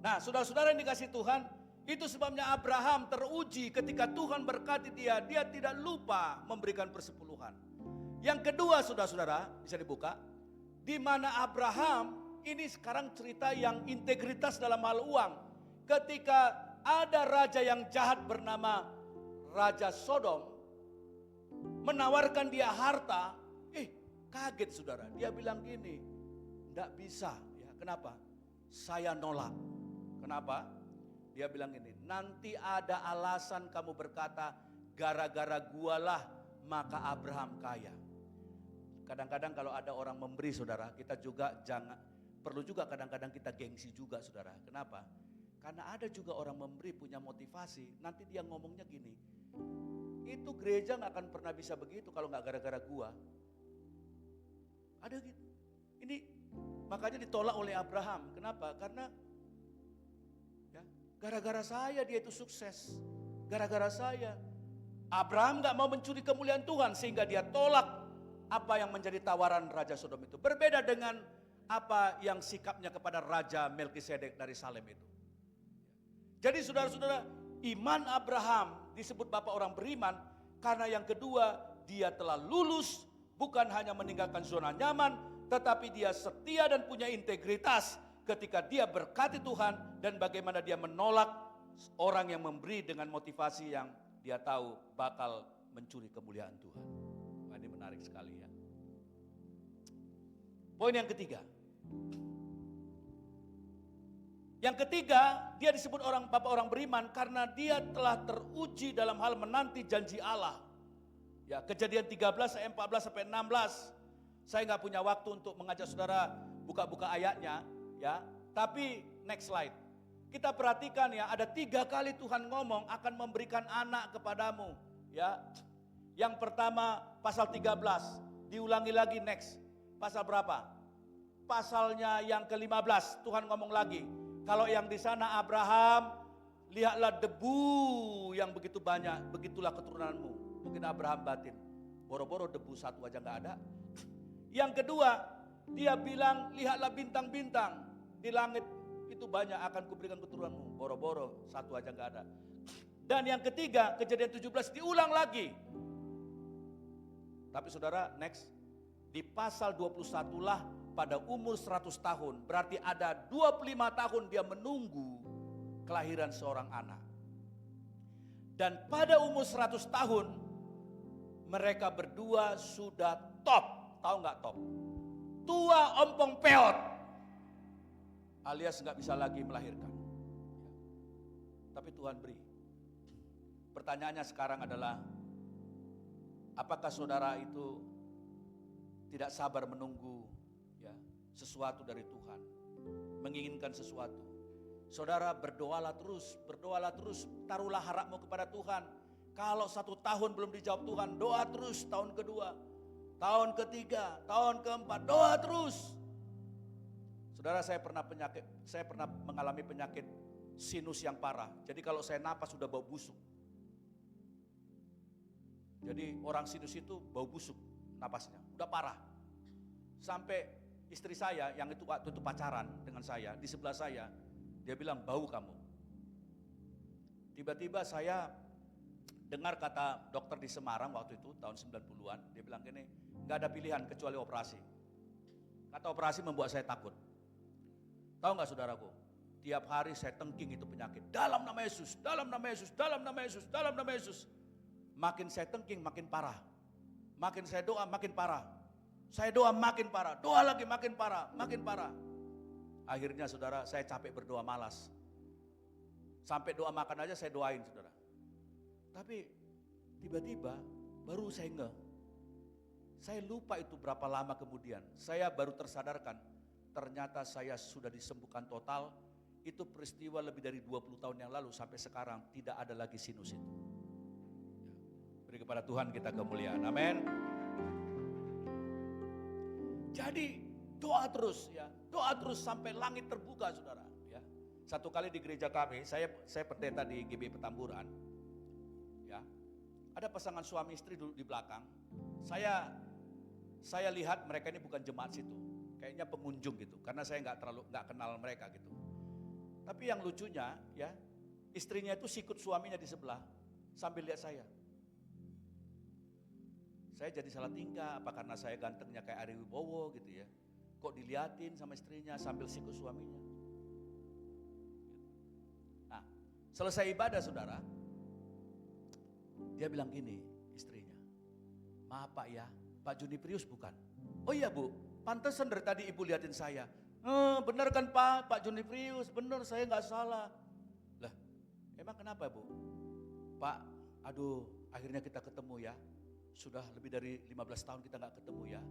Nah saudara-saudara yang dikasih Tuhan, itu sebabnya Abraham teruji ketika Tuhan berkati dia. Dia tidak lupa memberikan persepuluhan. Yang kedua saudara-saudara, bisa dibuka. Di mana Abraham, ini sekarang cerita yang integritas dalam hal uang. Ketika ada raja yang jahat bernama Raja Sodom, menawarkan dia harta, kaget saudara. Dia bilang gini, Tidak bisa. Ya, kenapa? Saya nolak. Kenapa? Dia bilang ini, nanti ada alasan kamu berkata, gara-gara gualah maka Abraham kaya. Kadang-kadang kalau ada orang memberi saudara, kita juga perlu juga kadang-kadang kita gengsi juga saudara. Kenapa? Karena ada juga orang memberi punya motivasi, nanti dia ngomongnya gini, itu gereja gak akan pernah bisa begitu kalau gak gara-gara gua. Ada gitu. Ini makanya ditolak oleh Abraham. Kenapa? Karena ya, gara-gara saya dia itu sukses. Gara-gara saya. Abraham gak mau mencuri kemuliaan Tuhan sehingga dia tolak apa yang menjadi tawaran Raja Sodom itu. Berbeda dengan apa yang sikapnya kepada Raja Melkisedek dari Salem itu. Jadi saudara-saudara, iman Abraham disebut bapak orang beriman karena yang kedua, dia telah lulus, bukan hanya meninggalkan zona nyaman, tetapi dia setia dan punya integritas ketika dia berkati Tuhan dan bagaimana dia menolak orang yang memberi dengan motivasi yang dia tahu bakal mencuri kemuliaan Tuhan. Wah, ini menarik sekali ya. Poin yang ketiga. Yang ketiga, dia disebut bapak orang beriman karena dia telah teruji dalam hal menanti janji Allah. Ya, Kejadian 13 ayat 14 sampai 16. Saya nggak punya waktu untuk mengajak saudara buka-buka ayatnya, ya. Tapi next slide. Kita perhatikan ya, ada 3 kali Tuhan ngomong akan memberikan anak kepadamu, ya. Yang pertama pasal 13, diulangi lagi next. Pasal berapa? Pasalnya yang ke-15, Tuhan ngomong lagi. Kalau yang di sana Abraham, lihatlah debu yang begitu banyak, begitulah keturunanmu. Mungkin Abraham batin, boro-boro debu satu aja gak ada. Yang kedua, dia bilang lihatlah bintang-bintang di langit itu banyak, akan kuberikan keturunanmu. Boro-boro satu aja gak ada. Dan yang ketiga, Kejadian 17 diulang lagi. Tapi saudara, next. Di pasal 21 lah pada umur 100 tahun, berarti ada 25 tahun dia menunggu kelahiran seorang anak. Dan pada umur 100 tahun, mereka berdua sudah top. Tahu nggak top? Tua ompong peot. Alias nggak bisa lagi melahirkan. Tapi Tuhan beri. Pertanyaannya sekarang adalah, apakah saudara itu tidak sabar menunggu ya sesuatu dari Tuhan, menginginkan sesuatu? Saudara berdoalah terus, taruhlah harapmu kepada Tuhan. Kalau 1 tahun belum dijawab Tuhan, doa terus tahun kedua, tahun ketiga, tahun keempat, doa terus. Saudara, saya pernah mengalami penyakit sinus yang parah. Jadi kalau saya napas sudah bau busuk. Jadi orang sinus itu bau busuk napasnya, udah parah. Sampai istri saya yang itu waktu itu pacaran dengan saya, di sebelah saya, dia bilang bau kamu. Tiba-tiba saya dengar kata dokter di Semarang waktu itu tahun 90-an, dia bilang gini, gak ada pilihan kecuali operasi. Kata operasi membuat saya takut. Tahu gak saudaraku, tiap hari saya tengking itu penyakit. Dalam nama Yesus, dalam nama Yesus, dalam nama Yesus, dalam nama Yesus. Makin saya tengking makin parah. Makin saya doa makin parah. Saya doa makin parah, doa lagi makin parah, makin parah. Akhirnya saudara, saya capek berdoa, malas. Sampai doa makan aja saya doain saudara. Tapi tiba-tiba baru saya ngeh. Saya lupa itu berapa lama kemudian. Saya baru tersadarkan, ternyata saya sudah disembuhkan total. Itu peristiwa lebih dari 20 tahun yang lalu, sampai sekarang tidak ada lagi sinus itu. Beri kepada Tuhan kita kemuliaan, amin. Jadi doa terus ya, doa terus sampai langit terbuka saudara. Ya. Satu kali di gereja kami, saya pendeta di GB Petamburan. Ya, ada pasangan suami istri dulu di belakang. Saya lihat mereka ini bukan jemaat situ, kayaknya pengunjung gitu, karena saya nggak kenal mereka gitu. Tapi yang lucunya ya, istrinya itu sikut suaminya di sebelah sambil lihat saya. Saya jadi salah tingkah, apa karena saya gantengnya kayak Ari Wibowo gitu ya. Kok diliatin sama istrinya sambil sikut suaminya. Nah, selesai ibadah saudara, dia bilang gini istrinya, maaf Pak ya, Pak Juniprius bukan? Oh iya Bu, Pantesan dari tadi ibu liatin saya. Benar kan Pak Junifrius, benar saya nggak salah. Lah, emang kenapa Bu? Pak, aduh akhirnya kita ketemu ya. Sudah lebih dari 15 tahun kita nggak ketemu ya.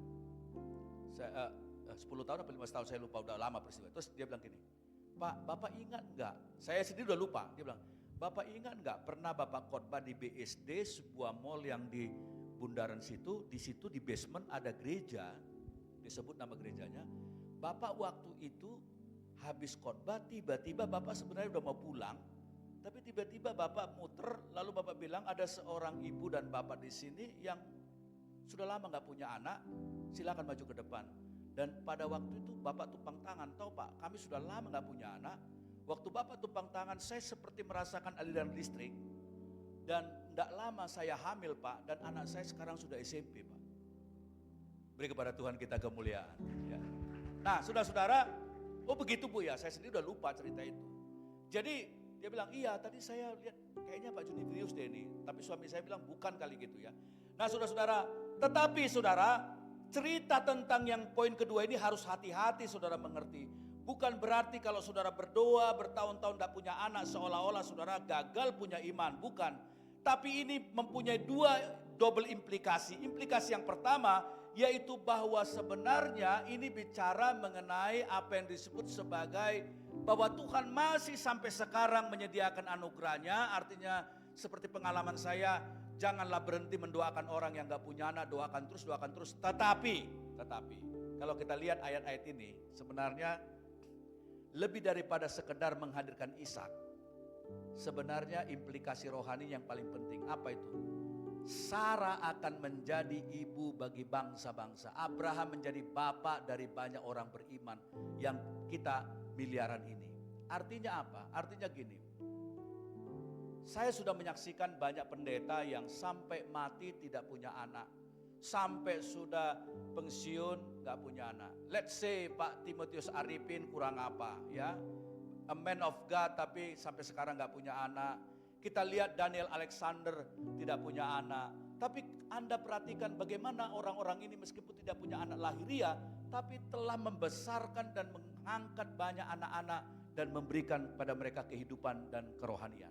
Saya, 10 tahun atau 15 tahun saya lupa, udah lama peristiwa. Terus dia bilang gini, Pak, Bapak ingat enggak? Saya sendiri udah lupa. Dia bilang, Bapak ingat enggak pernah Bapak khotbah di BSD, sebuah mall yang di bundaran situ, di situ di basement ada gereja, disebut nama gerejanya. Bapak waktu itu habis khotbah, tiba-tiba Bapak sebenarnya udah mau pulang, tapi tiba-tiba Bapak muter, lalu Bapak bilang ada seorang ibu dan Bapak di sini yang sudah lama nggak punya anak, silakan maju ke depan. Dan pada waktu itu Bapak tumpang tangan, tahu Pak, kami sudah lama nggak punya anak. Waktu Bapak tumpang tangan, saya seperti merasakan aliran listrik. Dan tidak lama saya hamil Pak, dan anak saya sekarang sudah SMP Pak. Beri kepada Tuhan kita kemuliaan. Ya. Nah saudara-saudara, oh begitu Bu ya, saya sendiri udah lupa cerita itu. Jadi dia bilang, iya tadi saya lihat kayaknya Pak Junifrius deh ini. Tapi suami saya bilang bukan kali gitu ya. Nah saudara-saudara, tetapi saudara, cerita tentang yang poin kedua ini harus hati-hati saudara mengerti. Bukan berarti kalau saudara berdoa bertahun-tahun tidak punya anak seolah-olah saudara gagal punya iman. Bukan. Tapi ini mempunyai dua double implikasi. Implikasi yang pertama yaitu bahwa sebenarnya ini bicara mengenai apa yang disebut sebagai bahwa Tuhan masih sampai sekarang menyediakan anugerahnya. Artinya seperti pengalaman saya, janganlah berhenti mendoakan orang yang gak punya anak, doakan terus. Tetapi kalau kita lihat ayat-ayat ini sebenarnya lebih daripada sekedar menghadirkan Ishak. Sebenarnya implikasi rohani yang paling penting apa itu? Sarah akan menjadi ibu bagi bangsa-bangsa. Abraham menjadi bapak dari banyak orang beriman yang kita miliaran ini. Artinya apa? Artinya gini. Saya sudah menyaksikan banyak pendeta yang sampai mati tidak punya anak. Sampai sudah pensiun gak punya anak. Let's say Pak Timotius Arifin kurang apa ya. A man of God tapi sampai sekarang gak punya anak. Kita lihat Daniel Alexander tidak punya anak. Tapi Anda perhatikan bagaimana orang-orang ini meskipun tidak punya anak lahiriah, tapi telah membesarkan dan mengangkat banyak anak-anak dan memberikan pada mereka kehidupan dan kerohanian.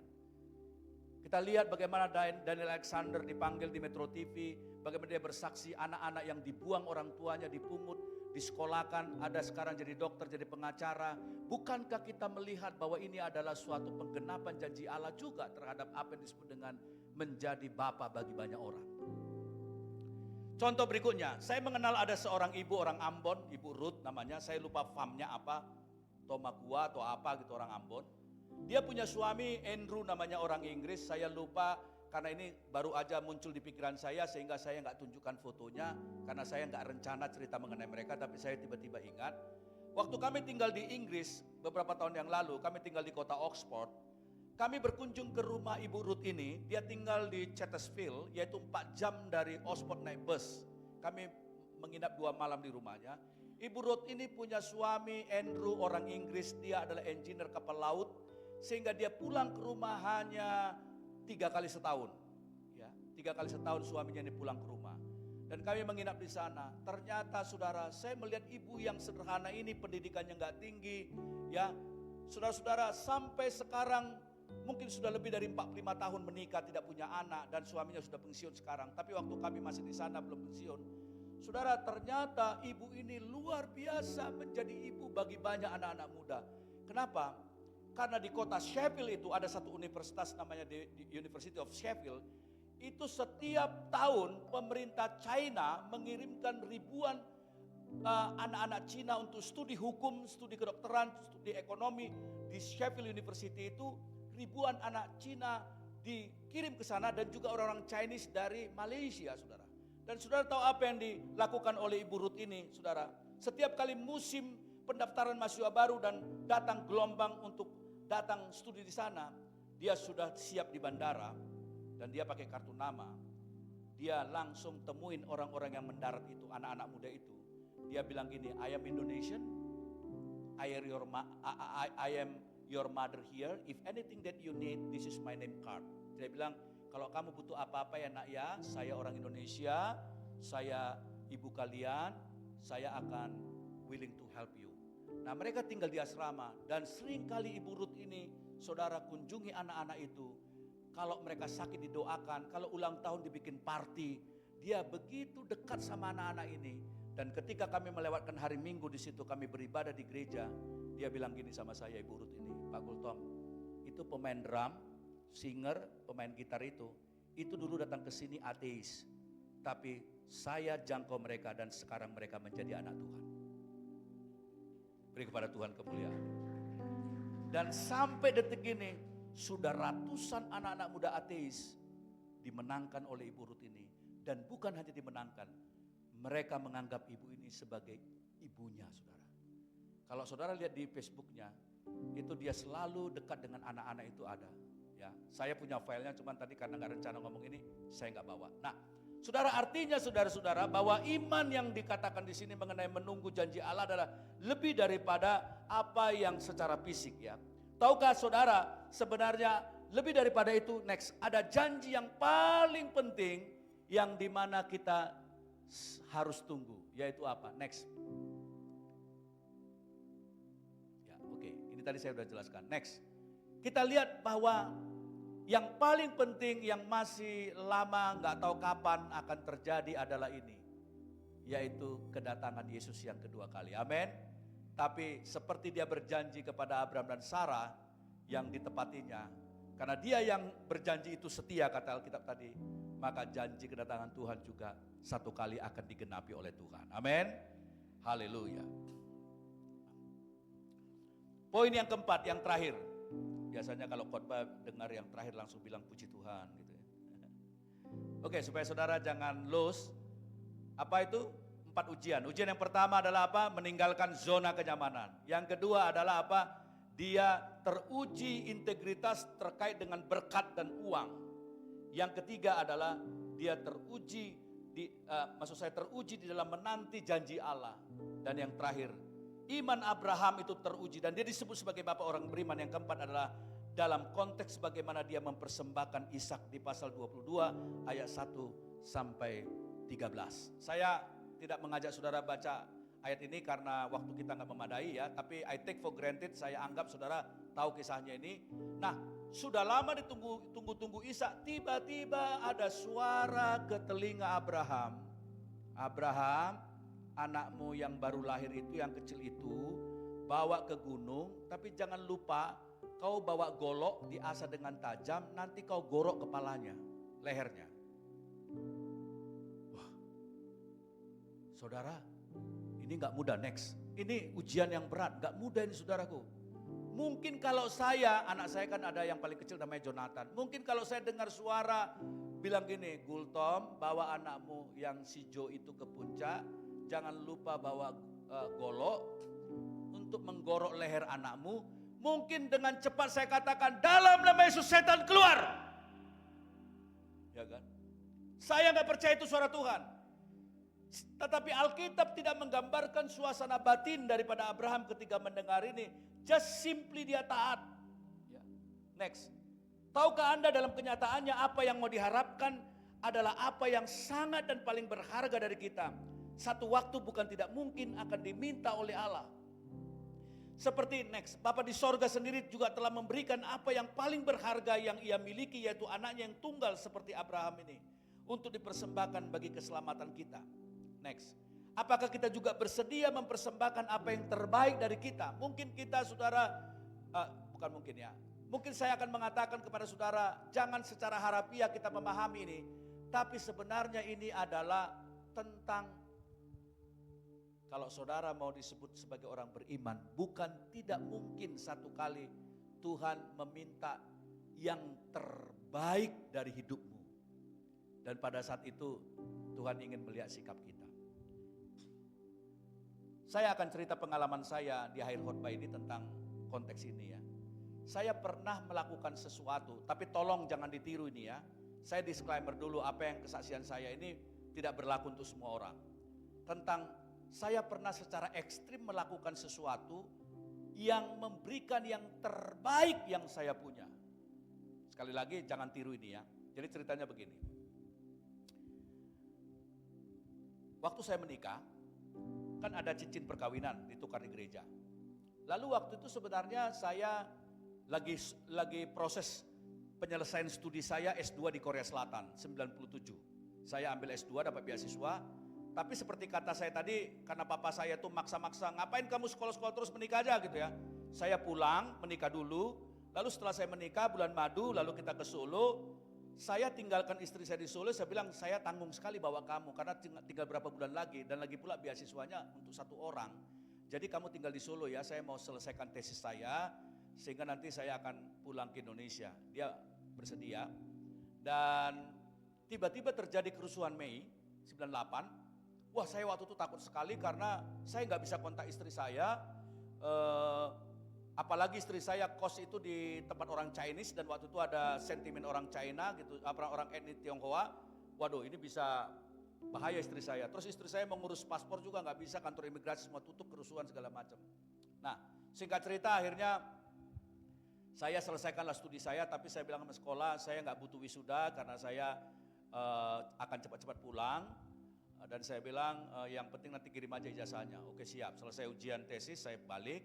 Kita lihat bagaimana Daniel Alexander dipanggil di Metro TV, bagaimana dia bersaksi anak-anak yang dibuang orang tuanya, dipungut, disekolahkan, ada sekarang jadi dokter, jadi pengacara. Bukankah kita melihat bahwa ini adalah suatu penggenapan janji Allah juga terhadap apa yang disebut dengan menjadi bapa bagi banyak orang. Contoh berikutnya, saya mengenal ada seorang ibu orang Ambon, Ibu Ruth namanya, saya lupa farmnya apa, Tomagua atau apa gitu orang Ambon. Dia punya suami Andrew namanya orang Inggris, saya lupa karena ini baru aja muncul di pikiran saya sehingga saya nggak tunjukkan fotonya karena saya nggak rencana cerita mengenai mereka, tapi saya tiba-tiba ingat. Waktu kami tinggal di Inggris beberapa tahun yang lalu, kami tinggal di kota Oxford. Kami berkunjung ke rumah Ibu Ruth ini, dia tinggal di Chesterfield, yaitu 4 jam dari Oxford naik bus. Kami menginap 2 malam di rumahnya. Ibu Ruth ini punya suami Andrew orang Inggris, dia adalah engineer kapal laut. Sehingga dia pulang ke rumah hanya 3 kali setahun. Ya, 3 kali setahun suaminya ini pulang ke rumah. Dan kami menginap di sana. Ternyata saudara, saya melihat ibu yang sederhana ini pendidikannya nggak tinggi. Ya, saudara-saudara sampai sekarang mungkin sudah lebih dari 45 tahun menikah tidak punya anak dan suaminya sudah pensiun sekarang. Tapi waktu kami masih di sana belum pensiun. Saudara, ternyata ibu ini luar biasa menjadi ibu bagi banyak anak-anak muda. Kenapa? Karena di kota Sheffield itu ada satu universitas namanya di University of Sheffield. Itu setiap tahun pemerintah China mengirimkan ribuan anak-anak Cina untuk studi hukum, studi kedokteran, studi ekonomi. Di Sheffield University itu ribuan anak Cina dikirim ke sana dan juga orang-orang Chinese dari Malaysia, saudara. Dan saudara tahu apa yang dilakukan oleh Ibu Ruth ini, saudara? Setiap kali musim pendaftaran mahasiswa baru dan datang gelombang untuk datang studi di sana, dia sudah siap di bandara dan dia pakai kartu nama. Dia langsung temuin orang-orang yang mendarat itu, anak-anak muda itu. Dia bilang gini, I am Indonesian, I am your mother here. If anything that you need, this is my name card. Dia bilang, kalau kamu butuh apa-apa ya nak ya, saya orang Indonesia, saya ibu kalian, saya akan willing to help you. Nah, mereka tinggal di asrama dan seringkali Ibu Ruth ini, saudara, kunjungi anak-anak itu. Kalau mereka sakit didoakan, kalau ulang tahun dibikin party, dia begitu dekat sama anak-anak ini. Dan ketika kami melewatkan hari Minggu di situ, kami beribadah di gereja, dia bilang gini sama saya, Ibu Ruth ini, Pak Gultom, itu pemain drum, singer, pemain gitar itu dulu datang ke sini ateis. Tapi saya jangkau mereka dan sekarang mereka menjadi anak Tuhan. Beri kepada Tuhan kemuliaan. Dan sampai detik ini, sudah ratusan anak-anak muda ateis dimenangkan oleh Ibu Ruth ini. Dan bukan hanya dimenangkan, mereka menganggap ibu ini sebagai ibunya, saudara. Kalau saudara lihat di Facebooknya, itu dia selalu dekat dengan anak-anak itu ada. Ya, saya punya filenya, cuman tadi karena nggak rencana ngomong ini, saya nggak bawa. Nah, saudara, artinya saudara-saudara bahwa iman yang dikatakan di sini mengenai menunggu janji Allah adalah lebih daripada apa yang secara fisik, ya. Tahukah saudara, sebenarnya lebih daripada itu, next, ada janji yang paling penting yang dimana kita harus tunggu, yaitu apa? Next. Ya, oke. Ini tadi saya sudah jelaskan. Next. Kita lihat bahwa yang paling penting yang masih lama nggak tahu kapan akan terjadi adalah ini, yaitu kedatangan Yesus yang kedua kali. Amin. Tapi seperti dia berjanji kepada Abraham dan Sarah yang ditepatinya, karena dia yang berjanji itu setia kata Alkitab tadi, maka janji kedatangan Tuhan juga satu kali akan digenapi oleh Tuhan. Amin. Haleluya. Poin yang keempat, yang terakhir. Biasanya kalau khotbah dengar yang terakhir langsung bilang puji Tuhan gitu ya. Oke, supaya saudara jangan lose. Apa itu? 4 ujian. Ujian yang pertama adalah apa? Meninggalkan zona kenyamanan. Yang kedua adalah apa? Dia teruji integritas terkait dengan berkat dan uang. Yang ketiga adalah dia teruji teruji di dalam menanti janji Allah. Dan yang terakhir, iman Abraham itu teruji dan dia disebut sebagai bapak orang beriman. Yang keempat adalah dalam konteks bagaimana dia mempersembahkan Ishak di pasal 22 ayat 1 sampai 13. Saya tidak mengajak saudara baca ayat ini karena waktu kita nggak memadai ya, tapi I take for granted, saya anggap saudara tahu kisahnya ini. Nah, sudah lama ditunggu Ishak, tiba-tiba ada suara ke telinga Abraham. Abraham, anakmu yang baru lahir itu, yang kecil itu, bawa ke gunung, tapi jangan lupa kau bawa golok diasah dengan tajam, nanti kau gorok kepalanya, lehernya. Wah, saudara, ini gak mudah. Next, ini ujian yang berat, gak mudah ini saudaraku. Mungkin kalau saya, anak saya kan ada yang paling kecil namanya Jonathan. Mungkin kalau saya dengar suara bilang gini, Gultom bawa anakmu yang si Jo itu ke puncak, jangan lupa bawa golok untuk menggorok leher anakmu. Mungkin dengan cepat saya katakan, dalam nama Yesus setan keluar. Ya kan? Saya gak percaya itu suara Tuhan. Tetapi Alkitab tidak menggambarkan suasana batin daripada Abraham ketika mendengar ini. Just simply dia taat. Ya. Next. Tahukah Anda dalam kenyataannya apa yang mau diharapkan adalah apa yang sangat dan paling berharga dari kita. Satu waktu bukan tidak mungkin akan diminta oleh Allah. Seperti next, Bapa di sorga sendiri juga telah memberikan apa yang paling berharga yang ia miliki, yaitu anaknya yang tunggal seperti Abraham ini, untuk dipersembahkan bagi keselamatan kita. Next, apakah kita juga bersedia mempersembahkan apa yang terbaik dari kita? Mungkin kita saudara, bukan mungkin ya, mungkin saya akan mengatakan kepada saudara, jangan secara harafiah kita memahami ini, tapi sebenarnya ini adalah tentang, kalau saudara mau disebut sebagai orang beriman, bukan tidak mungkin satu kali Tuhan meminta yang terbaik dari hidupmu. Dan pada saat itu Tuhan ingin melihat sikap kita. Saya akan cerita pengalaman saya di akhir khotbah ini tentang konteks ini ya. Saya pernah melakukan sesuatu, tapi tolong jangan ditiru ini ya. Saya disclaimer dulu, apa yang kesaksian saya ini tidak berlaku untuk semua orang. Tentang saya pernah secara ekstrim melakukan sesuatu yang memberikan yang terbaik yang saya punya. Sekali lagi jangan tiru ini ya. Jadi ceritanya begini. Waktu saya menikah, kan ada cincin perkawinan ditukar di gereja. Lalu waktu itu sebenarnya saya lagi proses penyelesaian studi saya S2 di Korea Selatan 97. Saya ambil S2 dapat beasiswa, tapi seperti kata saya tadi, karena papa saya tuh maksa-maksa, ngapain kamu sekolah-sekolah terus, menikah aja gitu ya. Saya pulang, menikah dulu, lalu setelah saya menikah bulan madu, lalu kita ke Solo. Saya tinggalkan istri saya di Solo, saya bilang saya tanggung sekali bawa kamu karena tinggal berapa bulan lagi dan lagi pula beasiswanya untuk 1 orang. Jadi kamu tinggal di Solo ya, saya mau selesaikan tesis saya sehingga nanti saya akan pulang ke Indonesia. Dia bersedia dan tiba-tiba terjadi kerusuhan Mei 98. Wah, saya waktu itu takut sekali karena saya nggak bisa kontak istri saya. Apalagi istri saya kos itu di tempat orang Chinese dan waktu itu ada sentimen orang China gitu, orang etnis Tionghoa. Waduh, ini bisa bahaya istri saya. Terus istri saya mengurus paspor juga nggak bisa, kantor imigrasi semua tutup, kerusuhan segala macam. Nah, singkat cerita akhirnya saya selesaikanlah studi saya, tapi saya bilang sama sekolah saya nggak butuh wisuda karena saya akan cepat-cepat pulang. Dan saya bilang yang penting nanti kirim aja ijazahnya. Oke, siap. Selesai ujian tesis saya balik.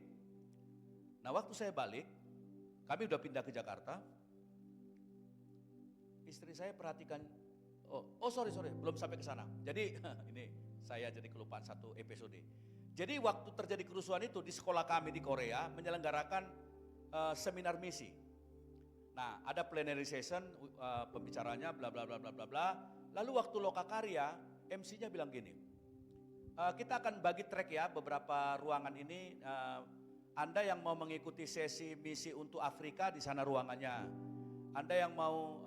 Nah, waktu saya balik, kami udah pindah ke Jakarta. Istri saya perhatikan, sorry, belum sampai ke sana. Jadi ini saya jadi kelupaan satu episode. Jadi waktu terjadi kerusuhan itu di sekolah kami di Korea menyelenggarakan seminar misi. Nah, ada plenary session, pembicaranya bla bla bla bla bla bla. Lalu waktu lokakarya, MC-nya bilang gini, kita akan bagi track ya beberapa ruangan ini. Anda yang mau mengikuti sesi misi untuk Afrika di sana ruangannya. Anda yang mau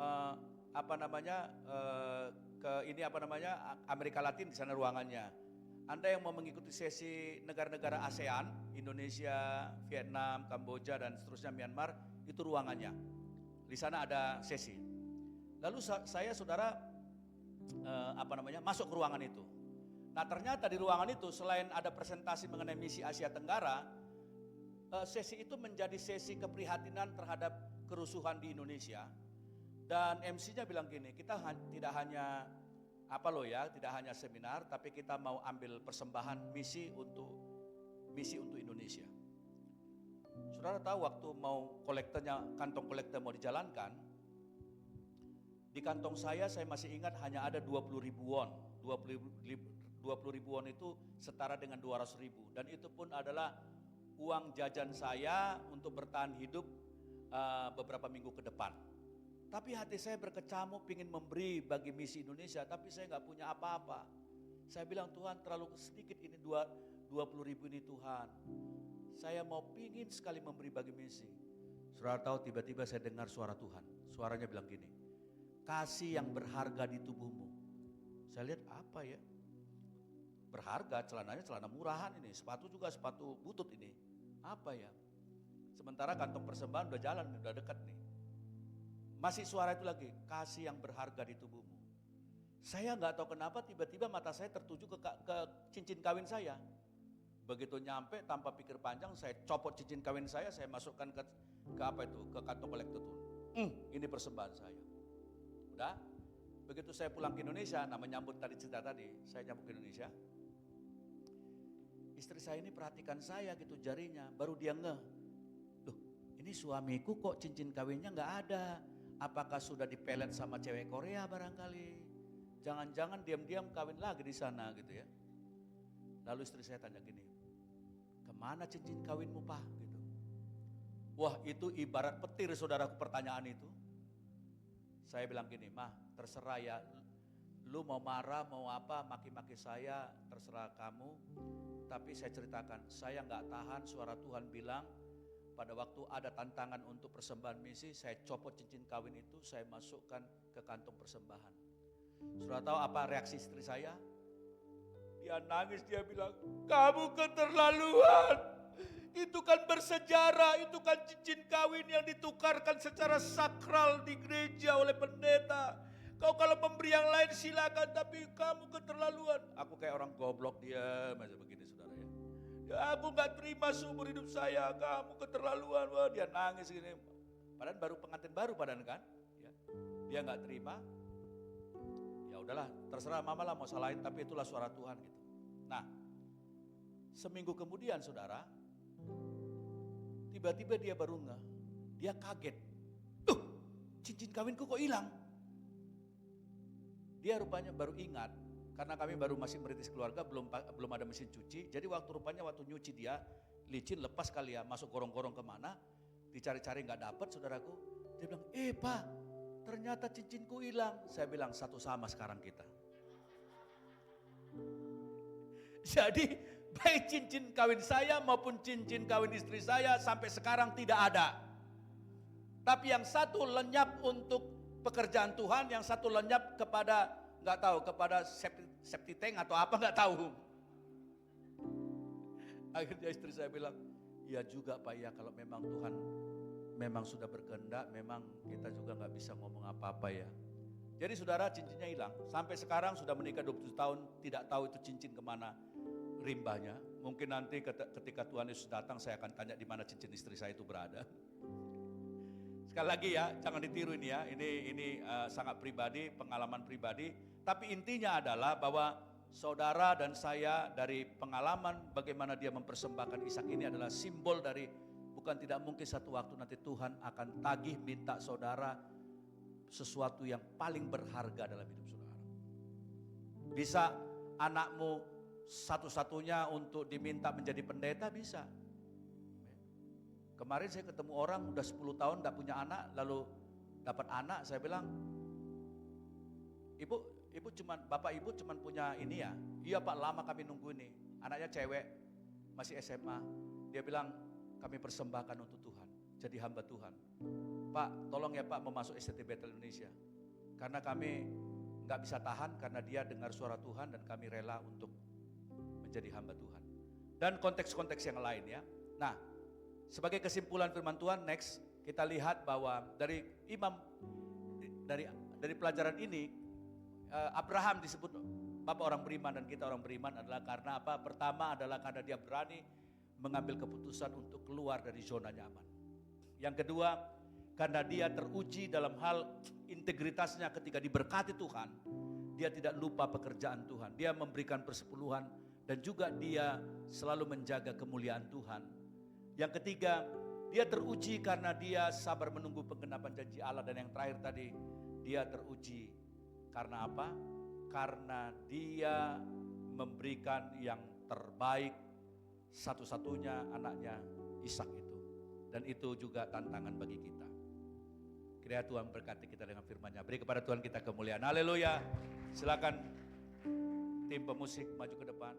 Amerika Latin di sana ruangannya. Anda yang mau mengikuti sesi negara-negara ASEAN, Indonesia, Vietnam, Kamboja dan seterusnya Myanmar, itu ruangannya. Di sana ada sesi. Lalu saya saudara masuk ke ruangan itu. Nah, ternyata di ruangan itu selain ada presentasi mengenai misi Asia Tenggara, sesi itu menjadi sesi keprihatinan terhadap kerusuhan di Indonesia. Dan MC-nya bilang gini, kita tidak hanya tidak hanya seminar, tapi kita mau ambil persembahan misi untuk Indonesia. Saudara tahu waktu mau kantong kolektor mau dijalankan, di kantong saya masih ingat hanya ada 20.000 won. 20.000 won itu setara dengan 200.000 dan itu pun adalah uang jajan saya untuk bertahan hidup beberapa minggu ke depan. Tapi hati saya berkecamuk ingin memberi bagi misi Indonesia, tapi saya nggak punya apa-apa. Saya bilang, Tuhan terlalu sedikit ini 20.000 ini Tuhan. Saya mau pingin sekali memberi bagi misi. Saudara tahu tiba-tiba saya dengar suara Tuhan. Suaranya bilang gini, kasih yang berharga di tubuhmu. Saya lihat apa ya? Berharga, celananya celana murahan ini, sepatu juga sepatu butut ini. Apa ya? Sementara kantong persembahan udah jalan, udah dekat nih. Masih suara itu lagi, kasih yang berharga di tubuhmu. Saya nggak tahu kenapa tiba-tiba mata saya tertuju ke cincin kawin saya. Begitu nyampe tanpa pikir panjang, saya copot cincin kawin saya masukkan ke kantong kolektor itu. Ini persembahan saya. Udah, begitu saya pulang ke Indonesia, menyambut tadi cerita tadi, saya nyambut ke Indonesia. Istri saya ini perhatikan saya gitu jarinya, baru dia ngeh. Loh, ini suamiku kok cincin kawinnya nggak ada. Apakah sudah dipelet sama cewek Korea barangkali? Jangan-jangan diam-diam kawin lagi di sana gitu ya. Lalu istri saya tanya gini, kemana cincin kawinmu Pak? Gitu. Wah, itu ibarat petir saudaraku pertanyaan itu. Saya bilang gini, Mah terserah ya, lu mau marah mau apa, maki-maki saya terserah kamu. Tapi saya ceritakan, saya nggak tahan suara Tuhan bilang pada waktu ada tantangan untuk persembahan misi, saya copot cincin kawin itu, saya masukkan ke kantong persembahan. Saudara tahu apa reaksi istri saya? Dia nangis, dia bilang, kamu keterlaluan. Itu kan bersejarah, itu kan cincin kawin yang ditukarkan secara sakral di gereja oleh pendeta. Kau kalau memberi yang lain silakan, tapi kamu keterlaluan. Aku kayak orang goblok dia, macam begini saudara ya. Ya aku gak terima seumur hidup saya, kamu keterlaluan. Wah, dia nangis gini. Padahal baru pengantin baru kan. Ya. Dia gak terima. Ya udahlah, terserah mama lah mau salahin, tapi itulah suara Tuhan gitu. Nah, Seminggu kemudian saudara, tiba-tiba dia baru ngeh, dia kaget. Cincin kawinku kok hilang? Dia rupanya baru ingat, karena kami baru masih merintis keluarga, belum ada mesin cuci. Jadi waktu nyuci dia, licin lepas kali ya, masuk gorong-gorong kemana, dicari-cari nggak dapat saudaraku. Dia bilang, Pak, ternyata cincinku hilang. Saya bilang, satu sama sekarang kita. Jadi baik cincin kawin saya maupun cincin kawin istri saya sampai sekarang tidak ada. Tapi yang satu lenyap untuk pekerjaan Tuhan, yang satu lenyap kepada nggak tahu, kepada septic tank atau apa nggak tahu. Akhirnya istri saya bilang, ya juga Pak ya, kalau memang Tuhan memang sudah berkehendak, memang kita juga nggak bisa ngomong apa-apa ya. Jadi saudara, cincinnya hilang. Sampai sekarang sudah menikah 27 tahun, tidak tahu itu cincin kemana rimbanya. Mungkin nanti ketika Tuhan Yesus datang, saya akan tanya di mana cincin istri saya itu berada. Sekali lagi ya, jangan ditiru ini ya. Ini sangat pribadi, pengalaman pribadi. Tapi intinya adalah bahwa saudara dan saya dari pengalaman bagaimana dia mempersembahkan Ishak ini adalah simbol dari bukan tidak mungkin satu waktu nanti Tuhan akan tagih minta saudara sesuatu yang paling berharga dalam hidup saudara. Bisa anakmu satu-satunya untuk diminta menjadi pendeta, bisa. Kemarin saya ketemu orang udah 10 tahun gak punya anak, lalu dapat anak, saya bilang, Bapak ibu cuman punya ini ya? Iya Pak, lama kami nunggu ini. Anaknya cewek, masih SMA. Dia bilang, kami persembahkan untuk Tuhan, jadi hamba Tuhan. Pak, tolong ya Pak memasuk STT Bethel Indonesia. Karena kami gak bisa tahan, karena dia dengar suara Tuhan dan kami rela untuk menjadi hamba Tuhan. Dan konteks-konteks yang lain ya. Nah, sebagai kesimpulan firman Tuhan, next kita lihat bahwa dari pelajaran ini, Abraham disebut bapak orang beriman dan kita orang beriman adalah karena apa? Pertama adalah karena dia berani mengambil keputusan untuk keluar dari zona nyaman. Yang kedua, karena dia teruji dalam hal integritasnya ketika diberkati Tuhan, dia tidak lupa pekerjaan Tuhan, dia memberikan persepuluhan dan juga dia selalu menjaga kemuliaan Tuhan. Yang ketiga, dia teruji karena dia sabar menunggu penggenapan janji Allah. Dan yang terakhir tadi, dia teruji karena apa? Karena dia memberikan yang terbaik, satu-satunya anaknya Ishak itu. Dan itu juga tantangan bagi kita. Kiranya Tuhan berkati kita dengan firman-Nya. Beri kepada Tuhan kita kemuliaan. Haleluya. Silakan tim pemusik maju ke depan.